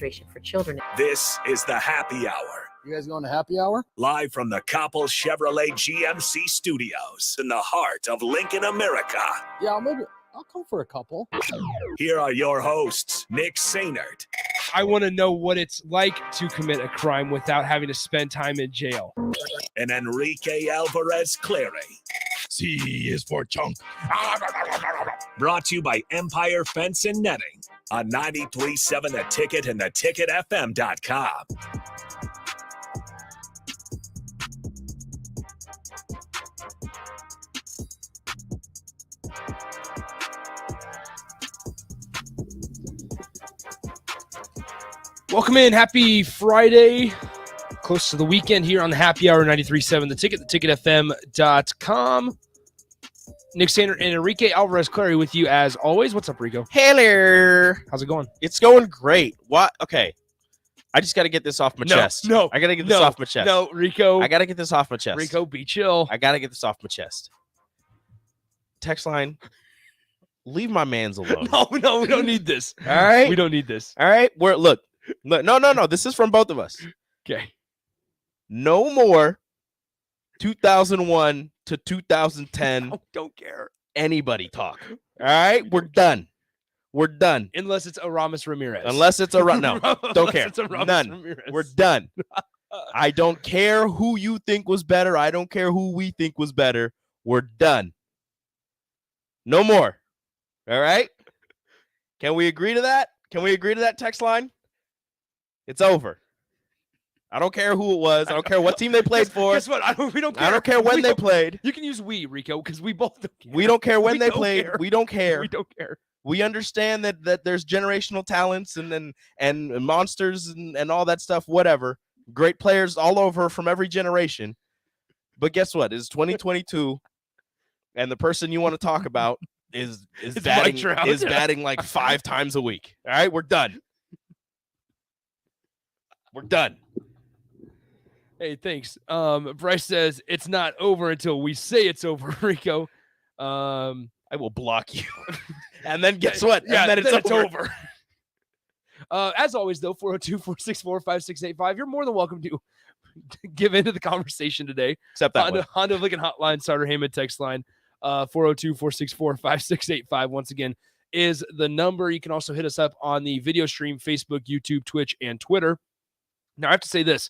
registration for children. This is the Happy Hour. You guys going to happy hour? Live from the Coppel Chevrolet GMC studios in the heart of Lincoln, America. Yeah, maybe I'll come for a couple. Here are your hosts, Nick Sainert. I want to know what it's like to commit a crime without having to spend time in jail. And Enrique Alvarez Clary. C is for chunk. Brought to you by Empire Fence and Netting on 93.7 The Ticket and theticketfm.com. Welcome in. Happy Friday. Close to the weekend here on the Happy Hour 93.7 The Ticket, theticketfm.com. Nick Sander and Enrique Alvarez Clary with you as always. What's up, Rico? Hey there. How's it going? It's going great. What? Okay. I just got to get this off my chest. No. I got to get this off my chest. No, Rico. I got to get this off my chest. Rico, be chill. I got to get this off my chest. Text line. Leave my mans alone. No, we don't need this. All right. We don't need this. All right. Look. No. This is from both of us. Okay. No more 2001 to 2010. Don't care. Anybody talk. All right. We're done. We're done. Unless it's Aramis Ramirez. Unless it's a no. Don't care. It's Aramis None. Ramirez. We're done. I don't care who you think was better. I don't care who we think was better. We're done. No more. All right? Can we agree to that? Can we agree to that text line? It's over. I don't care who it was. I don't care what team they played for. Guess what? We don't care. I don't care when they played. You can use we, Rico, because we both don't care. We don't care when We they don't played. care. We don't care. We don't care. We understand that there's generational talents and monsters and all that stuff, whatever. Great players all over from every generation. But guess what? It's 2022, and the person you want to talk about is batting like 5 times a week. All right, we're done. We're done. Hey, thanks. Bryce says it's not over until we say it's over, Rico. I will block you. And then guess what? Yeah, and then it's over. As always, though, 402-464-5685. You're more than welcome to give into the conversation today. Except that one. Honda Lincoln Hotline, Starter Heyman text line, 402-464-5685. Once again, is the number. You can also hit us up on the video stream, Facebook, YouTube, Twitch, and Twitter. Now, I have to say this.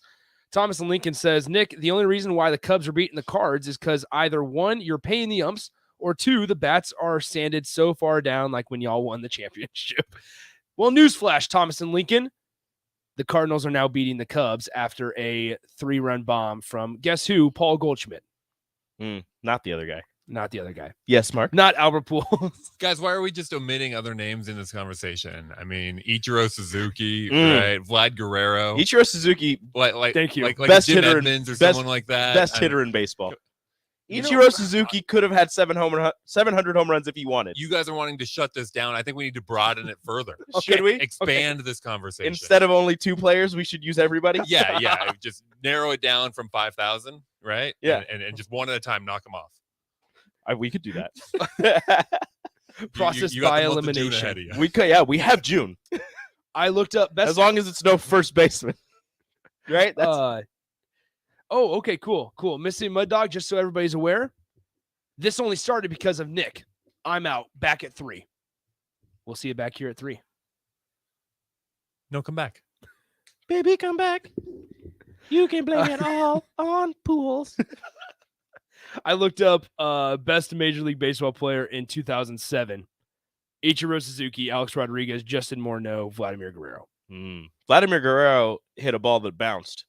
Thomas and Lincoln says, Nick, the only reason why the Cubs are beating the Cards is because either 1, you're paying the umps, or 2, the bats are sanded so far down like when y'all won the championship. Well, newsflash, Thomas and Lincoln. The Cardinals are now beating the Cubs after a 3-run bomb from, guess who? Paul Goldschmidt. Not the other guy. Not the other guy. Yes, Mark. Not Albert Pujols. Guys, why are we just omitting other names in this conversation? I mean, Ichiro Suzuki, right? Vlad Guerrero. Ichiro Suzuki, Thank you. Like best Jim hitter, Edmonds or best, someone like that. best hitter in baseball. You Ichiro Suzuki could have had 700 home runs if he wanted. You guys are wanting to shut this down. I think we need to broaden it further. Should we? Expand this conversation. Instead of only 2 players, we should use everybody? Yeah. Just narrow it down from 5,000, right? Yeah. And just one at a time, knock them off. We could do that. Process You got by the month of June elimination. ahead of you. We could, yeah, we have June. I looked up best. As long as it's no first baseman. Right? That's Okay, cool. Missy Mud Dog, just so everybody's aware, this only started because of Nick. I'm out, back at 3. We'll see you back here at 3. No, come back. baby, come back. You can blame it all on Pujols. I looked up best Major League Baseball player in 2007. Ichiro Suzuki, Alex Rodriguez, Justin Morneau, Vladimir Guerrero. Vladimir Guerrero hit a ball that bounced.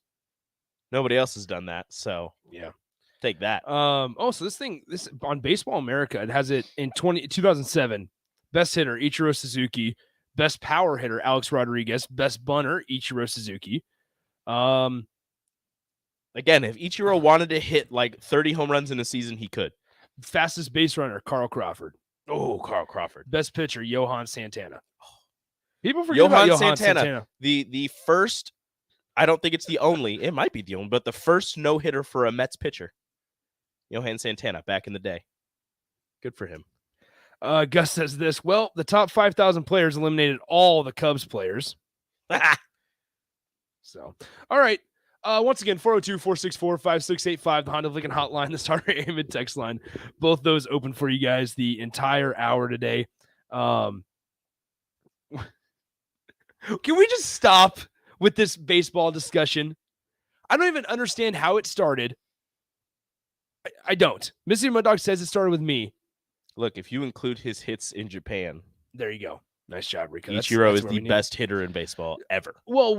Nobody else has done that, so yeah, take that. So this on Baseball America, it has it in 2007. Best hitter Ichiro Suzuki, best power hitter Alex Rodriguez, best bunter Ichiro Suzuki. Again, if Ichiro wanted to hit like 30 home runs in a season, he could. Fastest base runner Carl Crawford. Oh, Carl Crawford. Best pitcher Johan Santana. People forget about Johan Santana. The first, I don't think it's the only, it might be the only, but the first no-hitter for a Mets pitcher. Johan Santana back in the day. Good for him. Gus says this. Well, the top 5,000 players eliminated all the Cubs players. So, all right. Once again, 402-464-5685, the Honda of Lincoln hotline, the Starter Amen text line. Both those open for you guys the entire hour today. Can we just stop with this baseball discussion? I don't even understand how it started. I don't. Missy Mud Dog says it started with me. Look, if you include his hits in Japan, there you go. Nice job, Rico. Ichiro is the best hitter in baseball ever. Well,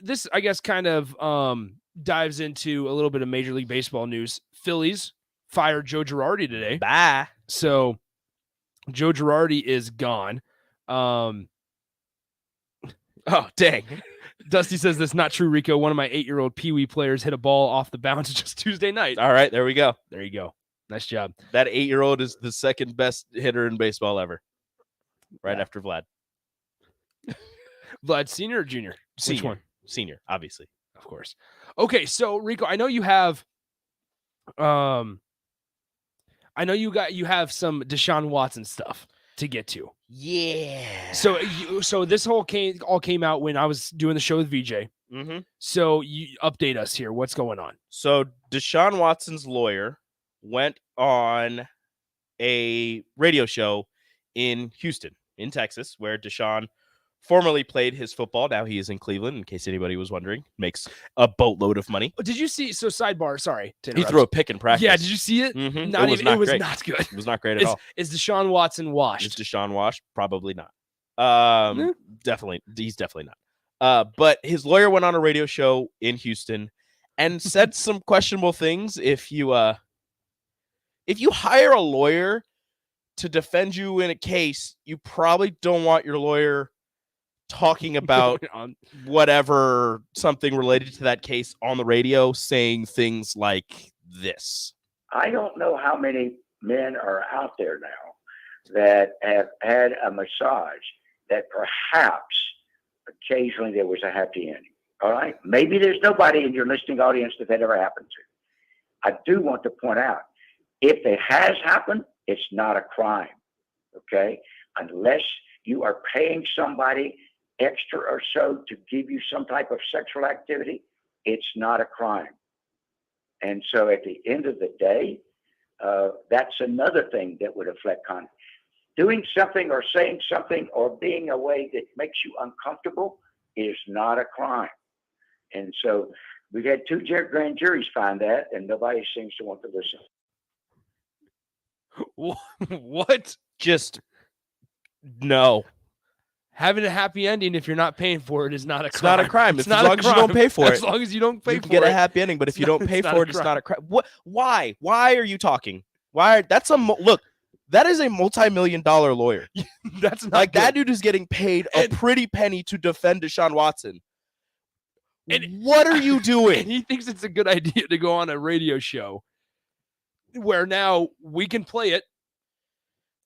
this, I guess, kind of dives into a little bit of Major League Baseball news. Phillies fired Joe Girardi today. Bye. So Joe Girardi is gone. Oh, dang. Dusty says that's not true, Rico. One of my 8-year-old Pee-wee players hit a ball off the bounce just Tuesday night. All right, there we go. There you go. Nice job. That 8-year-old is the second best hitter in baseball ever. Right after Vlad. Vlad Senior or Junior? Senior. Which one? Senior, obviously. Of course. Okay, so Rico, I know you have you have some Deshaun Watson stuff to get to. Yeah. So this all came out when I was doing the show with VJ. Mm-hmm. So you update us here. What's going on? So Deshaun Watson's lawyer went on a radio show in Houston, in Texas, where Deshaun formerly played his football. Now he is in Cleveland, in case anybody was wondering. Makes a boatload of money. Did you see? So sidebar, sorry to He interrupt. throw a pick in practice. Yeah, did you see it? Mm-hmm. Not it was even. not It was great. not good. It was not great at all. Is Deshaun Watson washed? Is Deshaun washed? Probably not. Definitely. He's definitely not. But his lawyer went on a radio show in Houston and said some questionable things. If you hire a lawyer to defend you in a case, you probably don't want your lawyer talking about whatever, something related to that case on the radio, saying things like this. I don't know how many men are out there now that have had a massage that perhaps occasionally there was a happy ending. All right. Maybe there's nobody in your listening audience that ever happened to. I do want to point out, if it has happened, it's not a crime. Okay. Unless you are paying somebody extra or so to give you some type of sexual activity, it's not a crime. And so at the end of the day, that's another thing that would affect conduct. Doing something or saying something or being a way that makes you uncomfortable is not a crime. And so we've had 2 grand juries find that, and nobody seems to want to listen. What? Just no. Having a happy ending if you're not paying for it is not a crime. It's not a crime. It's as long as you don't pay for it. As long as you don't pay for it. You can get a happy ending, but if you don't pay for it, it's not a crime. What? Why? Why are you talking? Why? That's look. That is a multi-million-dollar lawyer. That's not like good. That dude is getting paid a pretty penny to defend Deshaun Watson. And what are you doing? And he thinks it's a good idea to go on a radio show where now we can play it.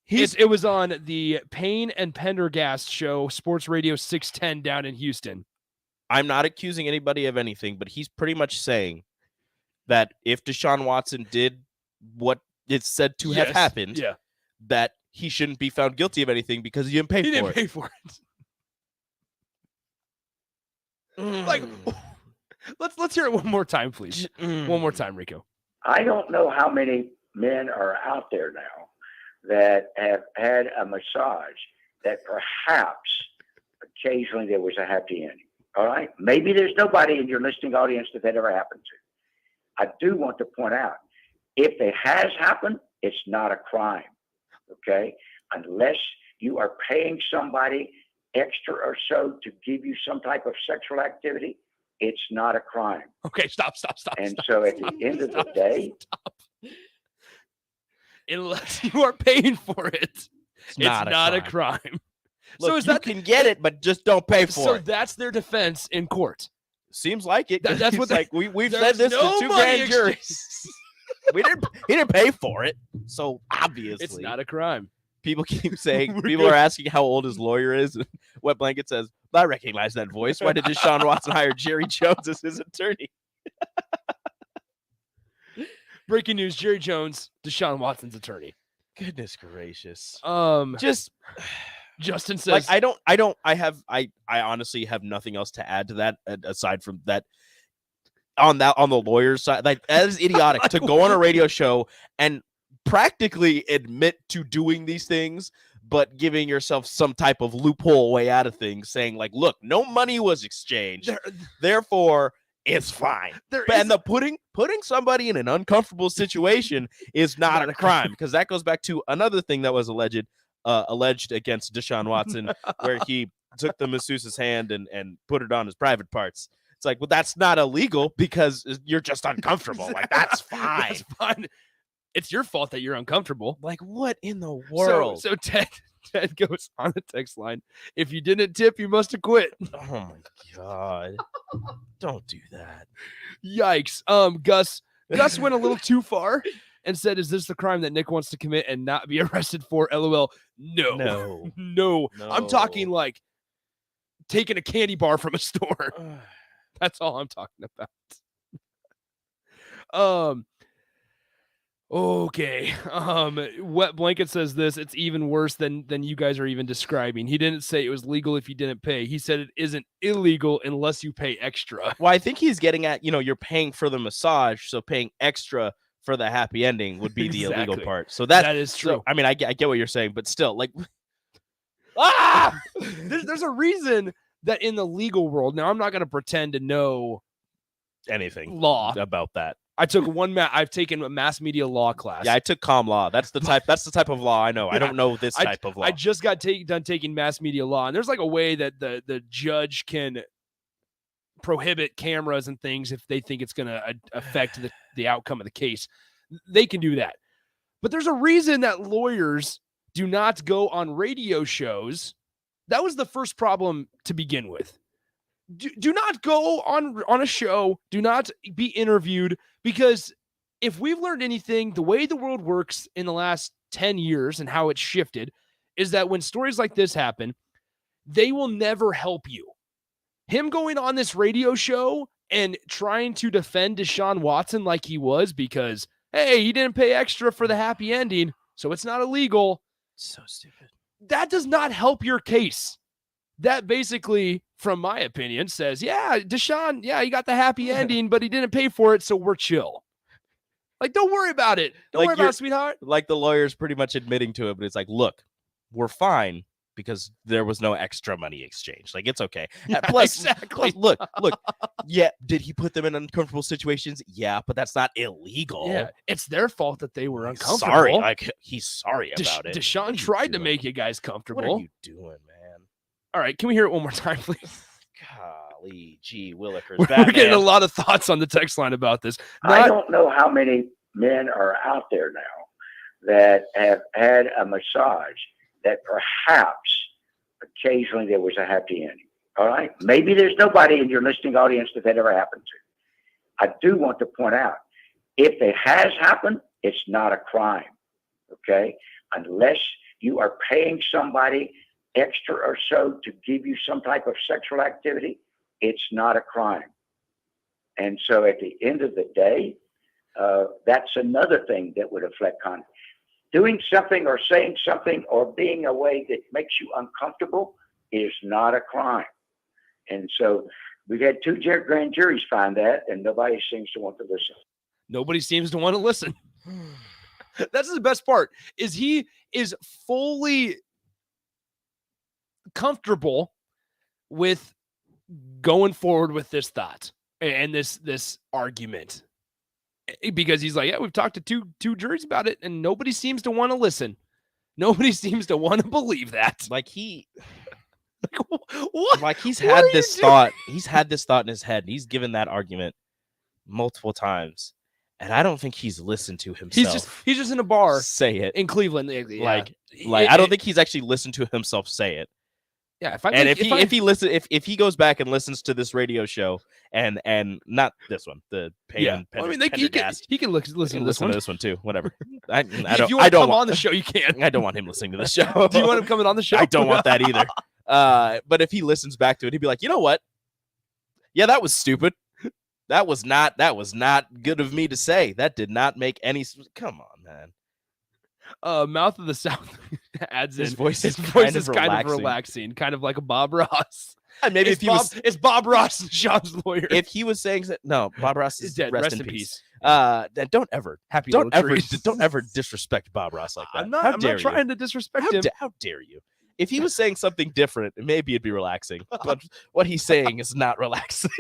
It was on the Payne and Pendergast show, Sports Radio 610 down in Houston. I'm not accusing anybody of anything, but he's pretty much saying that if Deshaun Watson did what it's said to have happened, that he shouldn't be found guilty of anything because he didn't pay for it. He didn't pay for it. Like, let's hear it one more time, please. One more time, Rico. I don't know how many men are out there now that have had a massage that perhaps occasionally there was a happy ending. All right. Maybe there's nobody in your listening audience that ever happened to. I do want to point out, if it has happened, it's not a crime. Okay. Unless you are paying somebody extra or so to give you some type of sexual activity, it's not a crime. Okay. Stop. And so at the end of the day, unless you are paying for it, it's not a crime. Look, so is you that can get it, but just don't pay for so it. So that's their defense in court. Seems like it. That's what like we've said this to 2 grand juries. He didn't pay for it, so obviously it's not a crime. People keep saying, people are asking how old his lawyer is. And Wet Blanket says, I recognize that voice. Why did Deshaun Watson hire Jerry Jones as his attorney? Breaking news, Jerry Jones, Deshaun Watson's attorney. Goodness gracious. Just Justin says, I honestly have nothing else to add to that aside from that. On the lawyer's side, like that is idiotic to go on a radio show and practically admit to doing these things, but giving yourself some type of loophole way out of things, saying like, look, no money was exchanged, therefore it's fine. And the putting somebody in an uncomfortable situation is not a crime, because that goes back to another thing that was alleged against Deshaun Watson, where he took the masseuse's hand and put it on his private parts. It's like, well, that's not illegal because you're just uncomfortable. Exactly. Like, that's fine. That's fine. It's your fault that you're uncomfortable. Like, what in the world? So Ted goes on the text line. If you didn't tip, you must have quit. Oh my God. Don't do that. Yikes. Gus went a little too far and said, is this the crime that Nick wants to commit and not be arrested for? LOL. No. I'm talking like taking a candy bar from a store. That's all I'm talking about. Okay. Wet Blanket says this. It's even worse than you guys are even describing. He didn't say it was legal if you didn't pay. He said it isn't illegal unless you pay extra. Well, I think he's getting at, you're paying for the massage, so paying extra for the happy ending would be the illegal part. So that is true. So, I mean, I get what you're saying, but still, like, there's a reason that in the legal world, now I'm not going to pretend to know anything law about that. I've taken a mass media law class. Yeah, I took comm law. That's the type of law I know. I don't know this type of law. I just got done taking mass media law, and there's like a way that the judge can prohibit cameras and things if they think it's going to affect the outcome of the case. They can do that. But there's a reason that lawyers do not go on radio shows. That was the first problem to begin with. Do not go on a show. Do not be interviewed, because if we've learned anything, the way the world works in the last 10 years and how it's shifted is that when stories like this happen, they will never help you. Him going on this radio show and trying to defend Deshaun Watson like he was because, hey, he didn't pay extra for the happy ending, so it's not illegal. So stupid. That does not help your case. That basically, from my opinion, says, yeah, Deshaun, yeah, he got the happy ending, but he didn't pay for it, so we're chill. Like, don't worry about it. Don't worry about it, sweetheart. Like, the lawyer's pretty much admitting to it, but it's like, look, we're fine because there was no extra money exchange. Like, it's okay. Yeah, plus, exactly. Look. Yeah, did he put them in uncomfortable situations? Yeah, but that's not illegal. Yeah, it's their fault that they were uncomfortable. Sorry, like, he's sorry about it. Deshaun tried to make you guys comfortable. What are you doing, man? All right, can we hear it one more time, please? Golly, gee, Willikers. We're getting a lot of thoughts on the text line about this. I don't know how many men are out there now that have had a massage that perhaps occasionally there was a happy ending. All right? Maybe there's nobody in your listening audience that ever happened to. I do want to point out, if it has happened, it's not a crime. Okay? Unless you are paying somebody extra or so to give you some type of sexual activity, it's not a crime. And so at the end of the day, that's another thing that would affect conduct. Doing something or saying something or being a way that makes you uncomfortable is not a crime. And so we've had two grand juries find that, and nobody seems to want to listen. Nobody seems to want to listen. That's the best part, is he is fully comfortable with going forward with this thought and this argument, because he's like, yeah, we've talked to two juries about it and nobody seems to want to listen. Nobody seems to want to believe that. Like what? Like he's had this thought. He's had this thought in his head. And he's given that argument multiple times, and I don't think he's listened to himself. He's just in a bar say it in Cleveland. Yeah. Like I don't think he's actually listened to himself say it. Yeah, if he goes back and listens to this radio show and not this one, the pain. Yeah, I mean, he can listen to this one too. Whatever. If you want to come on the show, you can. I don't want him listening to the show. Do you want him coming on the show? I don't want that either. But if he listens back to it, he'd be like, you know what? Yeah, that was stupid. That was not good of me to say. That did not make any. Come on, man. Mouth of the South adds His in. voice His is voice kind is of kind of relaxing. relaxing, kind of like a Bob Ross. And maybe if he was, it's Bob Ross, Sean's lawyer. if he was saying that, no, Bob Ross is is dead. Rest in peace. Don't ever, Happy don't little ever, trees. don't ever disrespect Bob Ross like that. I'm not. How I'm dare not you? trying to disrespect How, him. how dare you? If he was saying something different, maybe it'd be relaxing. But what he's saying is not relaxing.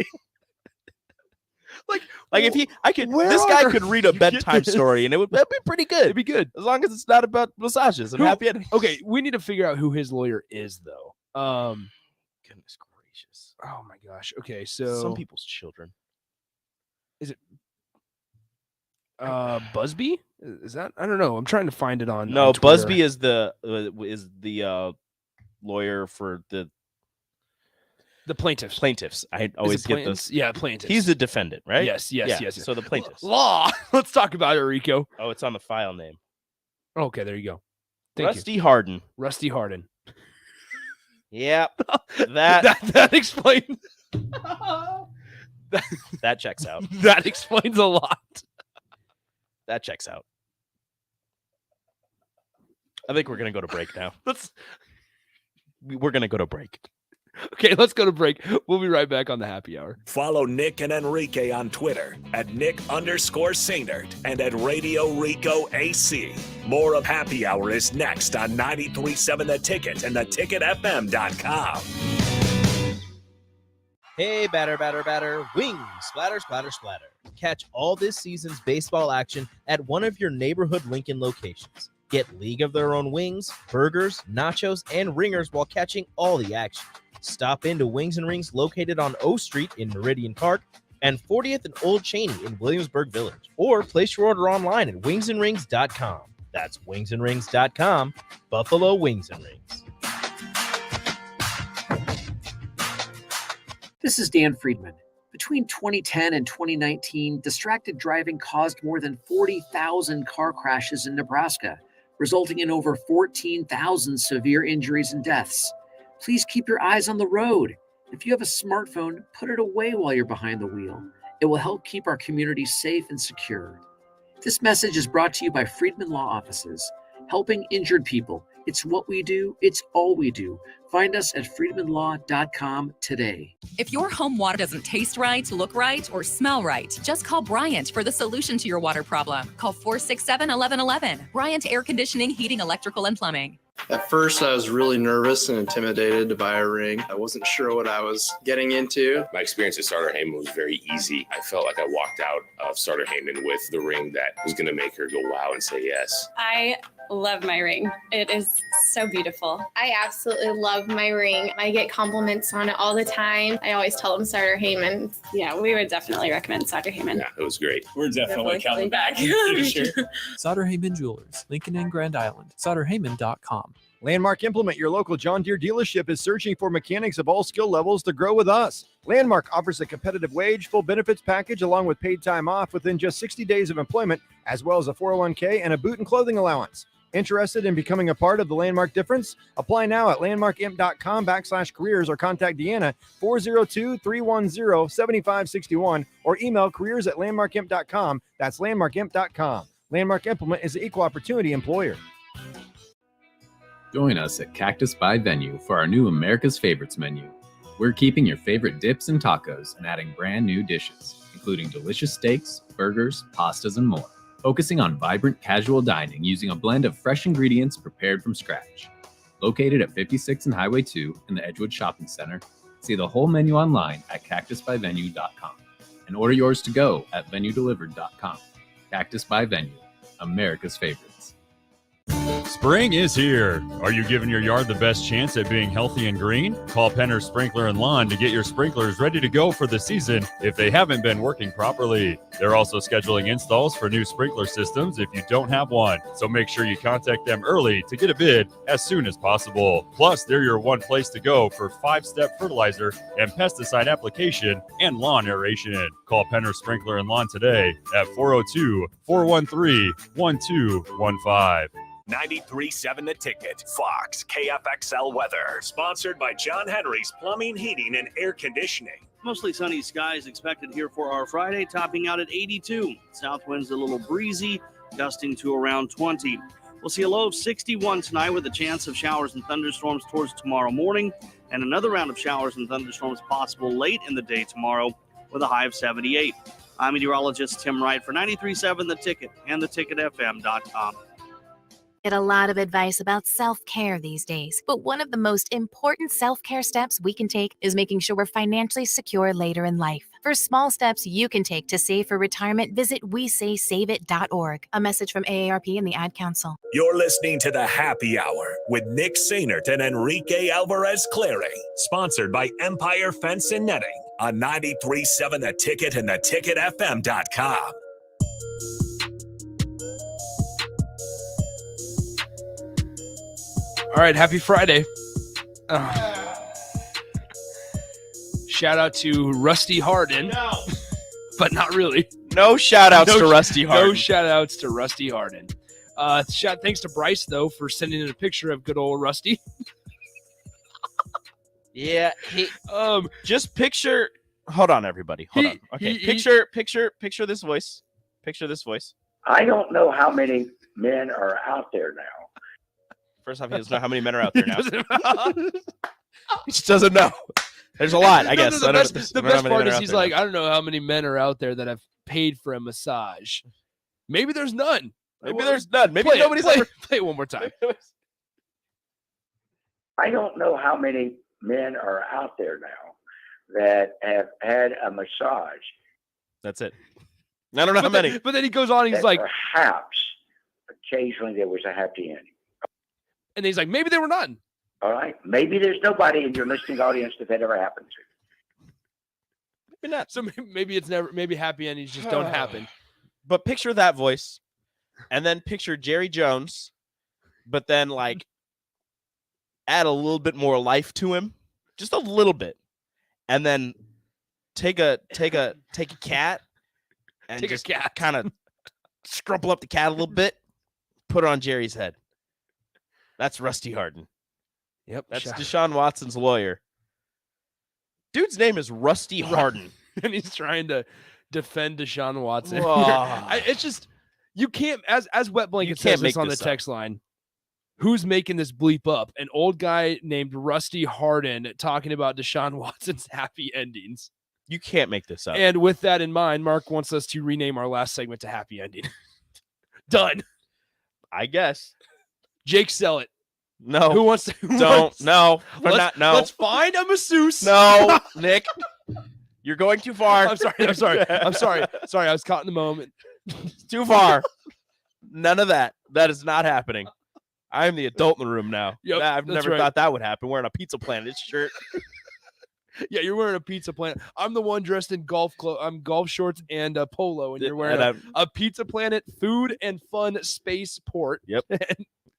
Like if this guy could read a bedtime story and that'd be pretty good. It'd be good. As long as it's not about massages and happy ending. Okay, we need to figure out who his lawyer is, though. Goodness gracious. Oh my gosh. Okay, so Some people's children. Busby? Is that? I don't know. I'm trying to find it on. No, on Twitter. Busby is the lawyer for the plaintiffs. plaintiffs. I Is always it get plaintiffs? those. Yeah, plaintiffs. He's the defendant, right? Yes. So the plaintiffs. Law. Let's talk about it, Rico. Oh, it's on the file name. Okay, there you go. Thank Rusty Harden. you. Rusty Harden. Yep. That explains. that checks out. That explains a lot. That checks out. I think we're gonna go to break now. We're gonna go to break. Okay, let's go to break. We'll be right back on the happy hour. Follow Nick and Enrique on Twitter at Nick_Sainert and at Radio Rico AC. More of Happy Hour is next on 93.7 The Ticket and theticketfm.com. Hey, batter, wings, splatter, splatter, splatter. Catch all this season's baseball action at one of your neighborhood Lincoln locations. Get League of Their Own wings, burgers, nachos, and ringers while catching all the action. Stop into Wings and Rings located on O Street in Meridian Park and 40th and Old Cheney in Williamsburg Village. Or place your order online at wingsandrings.com. That's wingsandrings.com. Buffalo Wings and Rings. This is Dan Friedman. Between 2010 and 2019, distracted driving caused more than 40,000 car crashes in Nebraska, resulting in over 14,000 severe injuries and deaths. Please keep your eyes on the road. If you have a smartphone, put it away while you're behind the wheel. It will help keep our community safe and secure. This message is brought to you by Friedman Law Offices, helping injured people. It's what we do. It's all we do. Find us at friedmanlaw.com today. If your home water doesn't taste right, look right, or smell right, just call Bryant for the solution to your water problem. Call 467-1111. Bryant Air Conditioning, Heating, Electrical, and Plumbing. At first, I was really nervous and intimidated to buy a ring. I wasn't sure what I was getting into. My experience at Starter Heyman was very easy. I felt like I walked out of Starter Heyman with the ring that was going to make her go wow and say yes. I love my ring. It is so beautiful. I absolutely love my ring. I get compliments on it all the time. I always tell them Starter Heyman. Yeah, we would definitely recommend Starter Heyman. Yeah, it was great. We're definitely coming back. Sure. Starter Heyman Jewelers, Lincoln and Grand Island. StarterHeyman.com. Landmark Implement, your local John Deere dealership, is searching for mechanics of all skill levels to grow with us. Landmark offers a competitive wage, full benefits package, along with paid time off within just 60 days of employment, as well as a 401k and a boot and clothing allowance. Interested in becoming a part of the Landmark difference? Apply now at landmarkimp.com/careers or contact Deanna 402-310-7561 or email careers@landmarkimp.com. That's landmarkimp.com. Landmark Implement is an equal opportunity employer. Join us at Cactus by Venue for our new America's Favorites menu. We're keeping your favorite dips and tacos and adding brand new dishes, including delicious steaks, burgers, pastas, and more. Focusing on vibrant casual dining using a blend of fresh ingredients prepared from scratch. Located at 56 and Highway 2 in the Edgewood Shopping Center, see the whole menu online at cactusbyvenue.com and order yours to go at venuedelivered.com. Cactus by Venue, America's favorites. Spring is here. Are you giving your yard the best chance at being healthy and green? Call Penner Sprinkler and Lawn to get your sprinklers ready to go for the season if they haven't been working properly. They're also scheduling installs for new sprinkler systems if you don't have one. So make sure you contact them early to get a bid as soon as possible. Plus, they're your one place to go for 5-step fertilizer and pesticide application and lawn aeration. Call Penner Sprinkler and Lawn today at 402-413-1215. 93.7 The Ticket, Fox, KFXL weather. Sponsored by John Henry's Plumbing, Heating, and Air Conditioning. Mostly sunny skies expected here for our Friday, topping out at 82. South winds a little breezy, gusting to around 20. We'll see a low of 61 tonight with a chance of showers and thunderstorms towards tomorrow morning, and another round of showers and thunderstorms possible late in the day tomorrow with a high of 78. I'm meteorologist Tim Wright for 93.7 The Ticket and theticketfm.com. Get a lot of advice about self-care these days, but one of the most important self-care steps we can take is making sure we're financially secure later in life. For small steps you can take to save for retirement, visit WeSaySaveIt.org. A message from AARP and the Ad Council. You're listening to the Happy Hour with Nick Sainert and Enrique Alvarez Clary, sponsored by Empire Fence and Netting on 93.7 The Ticket and theticketfm.com. All right, happy Friday. Shout out to Rusty Harden. No. But not really. No shout-outs to Rusty Harden. No shout-outs to Rusty Harden. Thanks to Bryce, though, for sending in a picture of good old Rusty. Yeah, just picture. Hold on, everybody. Hold on. Okay, picture this voice. Picture this voice. I don't know how many men are out there now. First off, he doesn't know how many men are out there now. He just doesn't know. There's a lot, I guess. The best part is he's like, I don't know how many men are out there that have paid for a massage. Maybe there's none. Maybe there's none. Maybe nobody's play, ever. Play it one more time. I don't know how many men are out there now that have had a massage. That's it. I don't know how many. But then he goes on and he's like, perhaps occasionally there was a happy ending. And he's like, maybe there were none. All right. Maybe there's nobody in your listening audience that ever happened to. Maybe not. So maybe it's never. Maybe happy endings just don't happen. But picture that voice, and then picture Jerry Jones, but then like add a little bit more life to him, just a little bit, and then take a cat and just kind of scrumple up the cat a little bit, put it on Jerry's head. That's Rusty Harden. Yep. That's Deshaun Watson's lawyer. Dude's name is Rusty Harden. And he's trying to defend Deshaun Watson. Oh. It's just, you can't, as Wet Blanket says this on the text line, who's making this bleep up? An old guy named Rusty Harden talking about Deshaun Watson's happy endings. You can't make this up. And with that in mind, Mark wants us to rename our last segment to Happy Ending. Done. I guess. Jake, sell it. No. Who wants to? Don't. No. Let's find a masseuse. No, Nick. You're going too far. I'm sorry. Sorry, I was caught in the moment. Too far. None of that. That is not happening. I'm the adult in the room now. Yep, I've never thought that would happen. Wearing a Pizza Planet shirt. Yeah, you're wearing a Pizza Planet. I'm the one dressed in golf shorts and a polo, and you're wearing a Pizza Planet food and fun space port. Yep.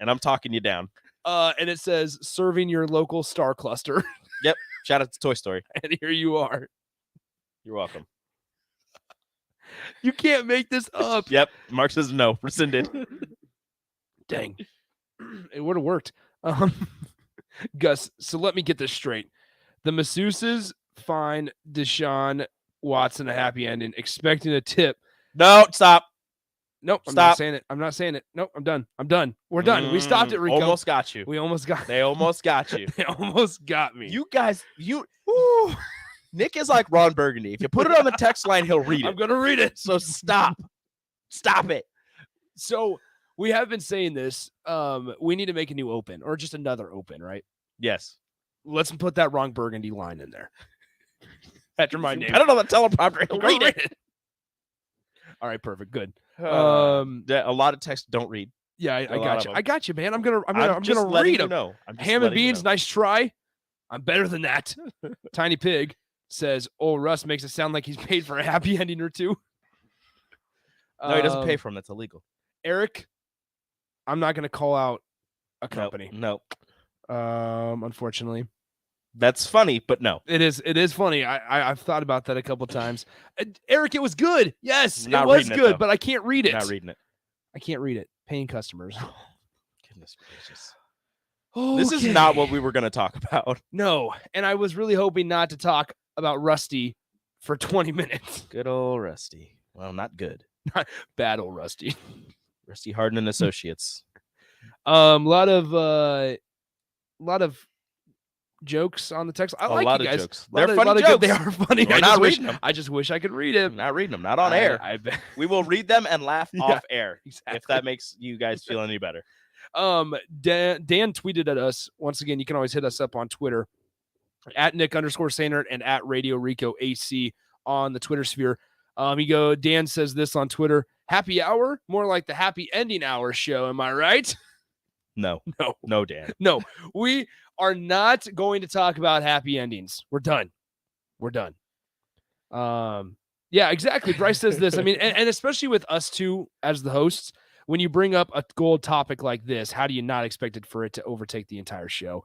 And I'm talking you down. And it says serving your local star cluster. Yep. Shout out to Toy Story. And here you are. You're welcome. You can't make this up. Yep. Mark says no. Rescinded. Dang. It would have worked. Gus, so let me get this straight. The masseuses find Deshaun Watson a happy ending, expecting a tip. No, stop. Nope, I'm not saying it. I'm not saying it. Nope, I'm done. We're done. We stopped it, Rico. Almost got you. We almost got. They almost got you. They almost got me. You guys, Nick is like Ron Burgundy. If you put it on the text line, he'll read it. I'm gonna read it. So stop it. So we have been saying this. We need to make a new open or just another open, right? Yes. Let's put that Ron Burgundy line in there. After my name. I don't know the teleprompter. He'll read it. All right, perfect. Good. A lot of texts don't read. Yeah, I got you. I got you, man. I'm gonna just read them. Know. Ham and beans, nice try. I'm better than that. Tiny Pig says, "Old Russ makes it sound like he's paid for a happy ending or two." No, he doesn't pay for them. That's illegal. Eric, I'm not gonna call out a company. No. Unfortunately. That's funny, but no. It is funny. I've thought about that a couple times. Eric, it was good. Yes, Not it was reading good, it, but I can't read it. Not reading it. I can't read it. Paying customers. Goodness gracious. This is not what we were going to talk about. No, and I was really hoping not to talk about Rusty for 20 minutes. Good old Rusty. Well, not good. Not bad old Rusty. Rusty Harden and Associates. lot of jokes on the text. I like lot you of guys. jokes. They're funny Good, they jokes. are funny. We're not reading them. I just wish I could read it. I'm not reading them. Not on air. I bet. We will read them and laugh Yeah, off air exactly. if that makes you guys feel any better. Dan tweeted at us. Once again, you can always hit us up on Twitter at Nick_Sainert and at Radio Rico AC on the Twitter sphere. Dan says this on Twitter: happy hour, more like the happy ending hour show. Am I right? No, Dan. No, we are not going to talk about happy endings. We're done. Yeah, exactly. Bryce says this. I mean, and especially with us two as the hosts, when you bring up a gold topic like this, how do you not expect it for it to overtake the entire show?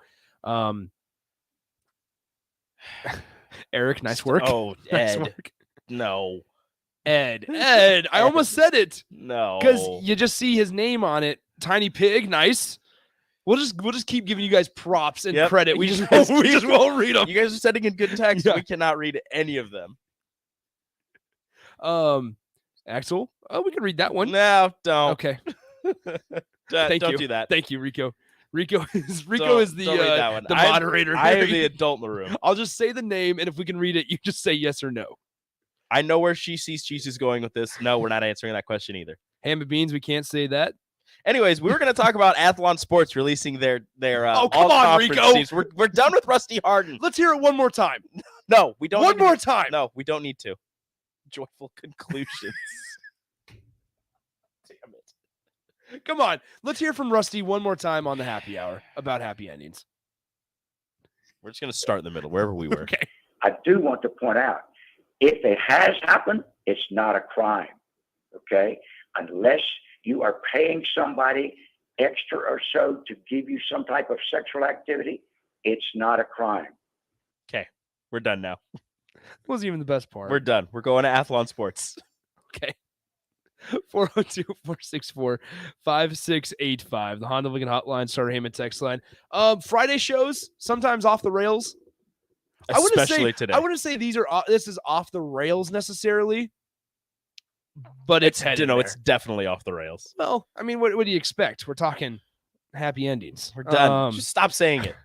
Eric, nice work. Oh, Nice Ed. work. No. Ed. I almost said it. No. Because you just see his name on it. Tiny Pig, nice. We'll just keep giving you guys props and credit. We just won't read them. You guys are sending in good text. Yeah. We cannot read any of them. Axel, we can read that one. No, don't. Okay. Don't do that. Thank you, Rico. Rico is the moderator. I am the adult in the room. I'll just say the name, and if we can read it, you just say yes or no. I know where she sees Cheesy's going with this. No, we're not answering that question either. Ham and beans, we can't say that. Anyways, we were going to talk about Athlon Sports releasing their oh, come on, Rico. Teams. We're done with Rusty Harden. Let's hear it one more time. No, we don't. One more time. No, we don't need to. Joyful conclusions. Damn it. Come on. Let's hear from Rusty one more time on the happy hour about happy endings. We're just going to start in the middle, wherever we were. Okay. I do want to point out, if it has happened, it's not a crime, okay? Unless you are paying somebody extra or so to give you some type of sexual activity, it's not a crime. Okay, we're done now. That wasn't even the best part. We're done. We're going to Athlon Sports. Okay. 402-464-5685. The Honda Lincoln Hotline, Starter Heyman text line. Friday shows, sometimes off the rails. Especially today. I wouldn't say this is off the rails necessarily, but it's headed there. It's definitely off the rails. Well, I mean, what do you expect? We're talking happy endings. We're done. Just stop saying it.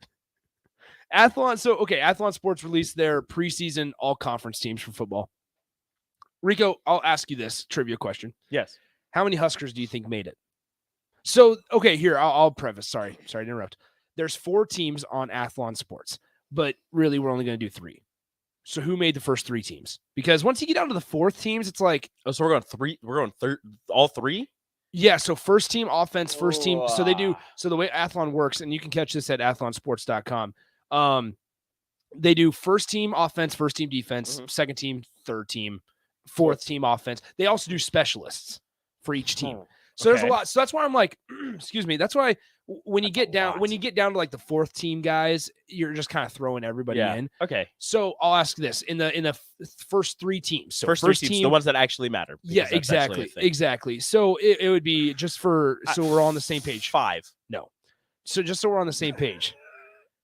Athlon Sports released their preseason all-conference teams for football. Rico, I'll ask you this trivia question. Yes. How many Huskers do you think made it? So, okay, here, I'll preface. Sorry to interrupt. There's 4 teams on Athlon Sports, but really we're only going to do 3. So who made the first 3 teams? Because once you get down to the 4th teams, it's like... Oh, so we're going 3? We're going all 3? Yeah, so first team offense, first team. So they do. So the way Athlon works, and you can catch this at athlonsports.com. They do first team offense, first team defense, second team, third team, fourth team offense. They also do specialists for each team. So there's a lot. So that's why I'm like, excuse me. That's why when you get down to like the 4th team guys, you're just kind of throwing everybody in. Okay. So I'll ask this in the first 3 teams. So first 3 teams, the ones that actually matter. Yeah, exactly. So it would be just so we're all on the same page. 5. No. So just so we're on the same page.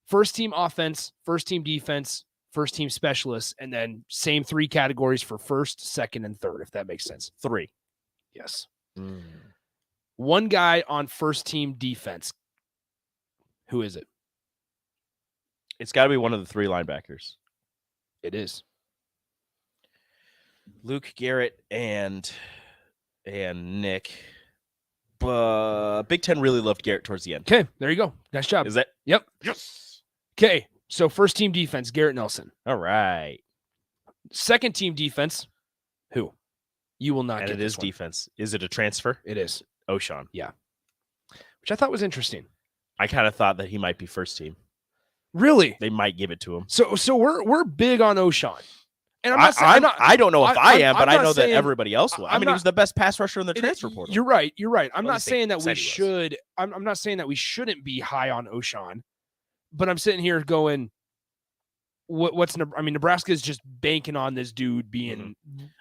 First team offense, first team defense, first team specialists, and then same 3 categories for first, second, and third, if that makes sense. 3. Yes. 1 guy on first team defense. Who is it? It's got to be one of the 3 linebackers. It is. Luke, Garrett, and Nick. Big Ten really loved Garrett towards the end. Okay, there you go. Nice job. Is that? Yep. Yes. Okay, so first team defense, Garrett Nelson. All right. Second team defense, who? You will not and get it is defense. Is it a transfer? It is. O'Shawn. Yeah. Which I thought was interesting. I kind of thought that he might be first team. Really? They might give it to him. So we're big on O'Shawn. And I don't know if I am, but I know that everybody else will. I mean, he was the best pass rusher in the transfer portal. You're right. I'm not saying that we should. I'm not saying that we shouldn't be high on O'Shawn, but I'm sitting here going, Nebraska is just banking on this dude being